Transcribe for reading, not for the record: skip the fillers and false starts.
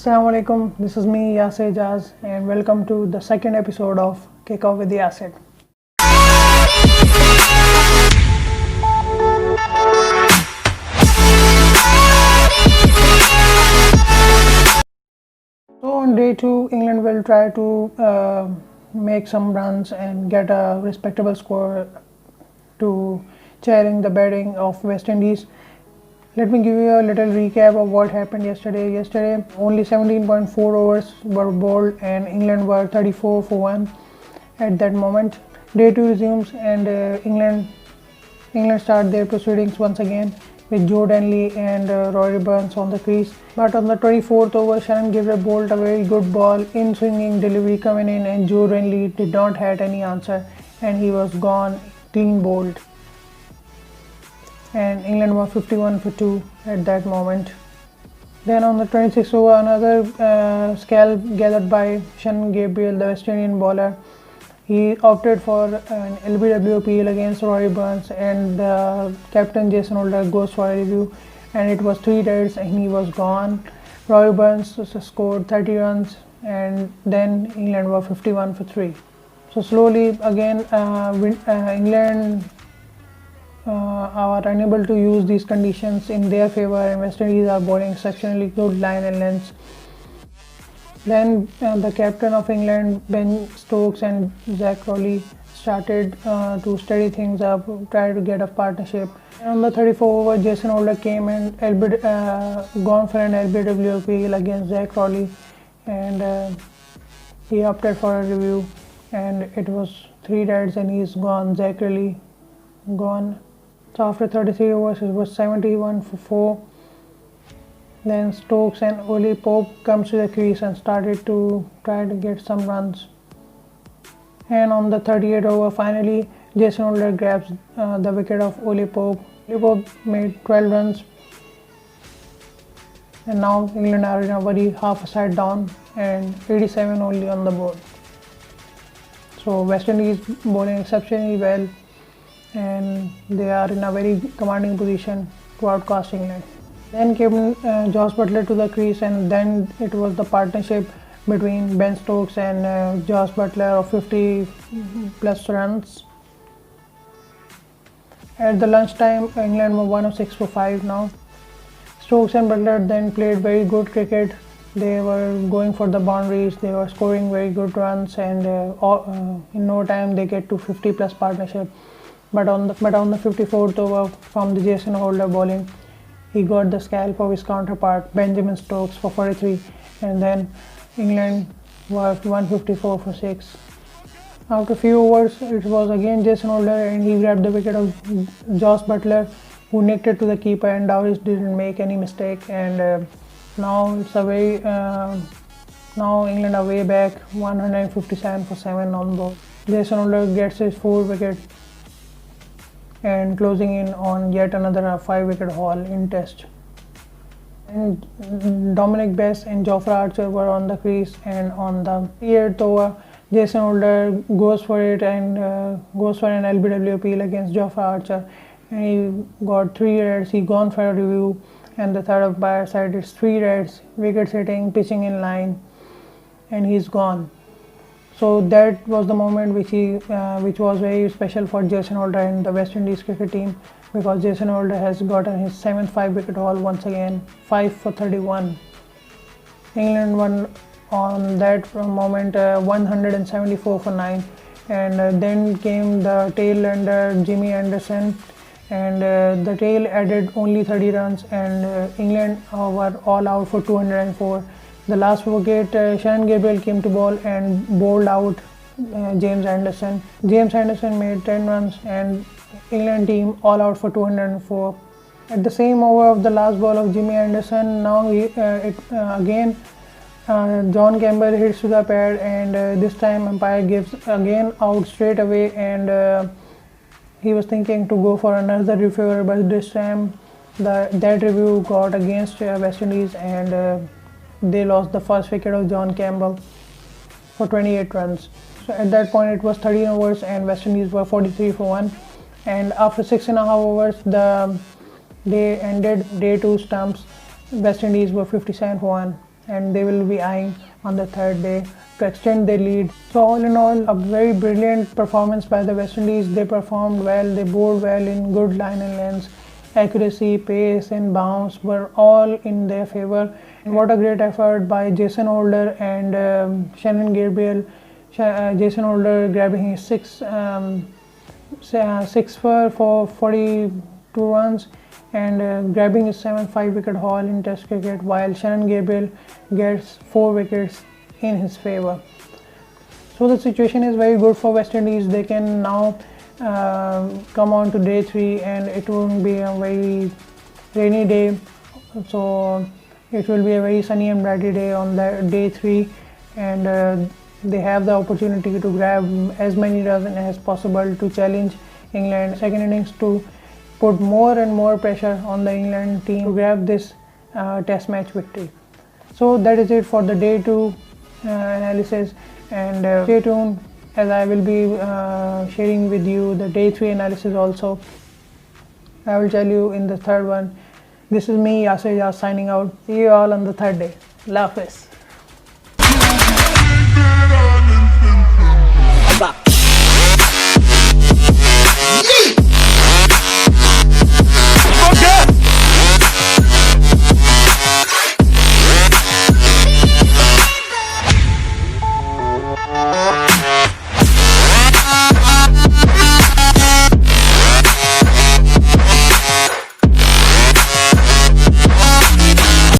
Assalamu alaikum, this is me Yasir Jaz and welcome to the second episode of Kick Off with the Acid. So on day 2, England will try to make some runs and get a respectable score to challenge the batting of West Indies. Let me give you a little recap of what happened yesterday. Yesterday, only 17.4 overs were bowled and England were 34 for 1 at that moment. Day 2 resumes and England start their proceedings once again with Joe Denley and Rory Burns on the crease. But on the 24th over, Shannon Gabriel bowled a very good ball in swinging delivery coming in, and Joe Denley did not have any answer and he was gone, clean bowled. And England was 51 for 2 at that moment. Then on the 26th over, another scalp gathered by Shannon Gabriel, the West Indian bowler. He opted for an LBW appeal against Rory Burns, and the captain Jason Holder goes for a review, and it was 3 deads and he was gone. Rory Burns scored 30 runs and then England were 51 for 3. So slowly again England are unable to use these conditions in their favor, and West Indies are bowling exceptionally good line and lengths. Then the captain of England, Ben Stokes and Zach Rowley started to steady things up, try to get a partnership. And on the 34th over, Jason Holder came and gone for an LBW appeal against Zach Rowley, and he opted for a review, and it was 3 deads and he's gone. Zach Rowley gone. So after 33 overs, it was 71 for 4. Then Stokes and Ollie Pope comes to the crease and started to try to get some runs. And on the 38th over, finally Jason Holder grabs the wicket of Ollie Pope. Ollie Pope made 12 runs, and now England are in a very half a side down and 87 only on the board. So West Indies bowling exceptionally well, and they are in a very commanding position to outcast England. Then came Josh Buttler to the crease, and then it was the partnership between Ben Stokes and Josh Buttler of 50 plus runs. At the lunchtime, England were 106 for 5 now. Stokes and Buttler then played very good cricket. They were going for the boundaries, they were scoring very good runs, and in no time they get to 50 plus partnership. But on the 54th over, from the Jason Holder bowling, he got the scalp of his counterpart Benjamin Stokes for 43, and then England were 154 for 6. After a few overs, it was again Jason Holder, and he grabbed the wicket of Josh Buttler, who nicked it to the keeper, and Dowis didn't make any mistake. And now it's a very now England are way back, 157 for 7 on board. Jason Holder gets his 4th wicket and closing in on yet another 5-wicket haul in Test. And Dominic Bess and Jofra Archer were on the crease, and on the 8th over, Jason Holder goes for it and goes for an LBW appeal against Jofra Archer, and he got 3 reds. He gone for a review, and the third umpire said it's 3 reds, wicket sitting, pitching in line, and he's gone. So that was the moment which was very special for Jason Holder and the West Indies cricket team, because Jason Holder has gotten his 7th 5-wicket haul once again, 5 for 31. England won on that moment 174 for 9, and then came the tail ender Jimmy Anderson, and the tail added only 30 runs, and England were all out for 204. The last wicket, Shannon Gabriel came to bowl and bowled out James Anderson. James Anderson made 10 runs, and England team all out for 204. At the same over of the last ball of Jimmy Anderson, now again John Campbell hits to the pad, and this time umpire gives again out straight away, and he was thinking to go for another review, but this time that review got against West Indies, and they lost the first wicket of John Campbell for 28 runs. So at that point it was 13 overs and West Indies were 43 for 1, and after 6.5 overs they ended day 2 stumps. West Indies were 57 for 1, and they will be eyeing on the third day to extend their lead. So all in all, a very brilliant performance by the West Indies. They performed well, they bowled well in good line and lengths. Accuracy, pace and bounce were all in their favor. And what a great effort by Jason Holder and Shannon Gabriel. Jason Holder grabbing his six for 42 runs and grabbing his 7th 5-wicket haul in Test cricket, while Shannon Gabriel gets 4 wickets in his favor. So the situation is very good for West Indies. They can now come on to day 3, and it won't be a very rainy day, so it will be a very sunny and brighty day on the day 3, and they have the opportunity to grab as many runs as possible to challenge England second innings, to put more and more pressure on the England team to grab this test match victory. So that is it for the day 2 analysis, and stay tuned as I will be sharing with you the day 3 analysis also. I will tell you in the third one. This is me, Yasir Yas, signing out. See you all on the third day. Allah Hafiz.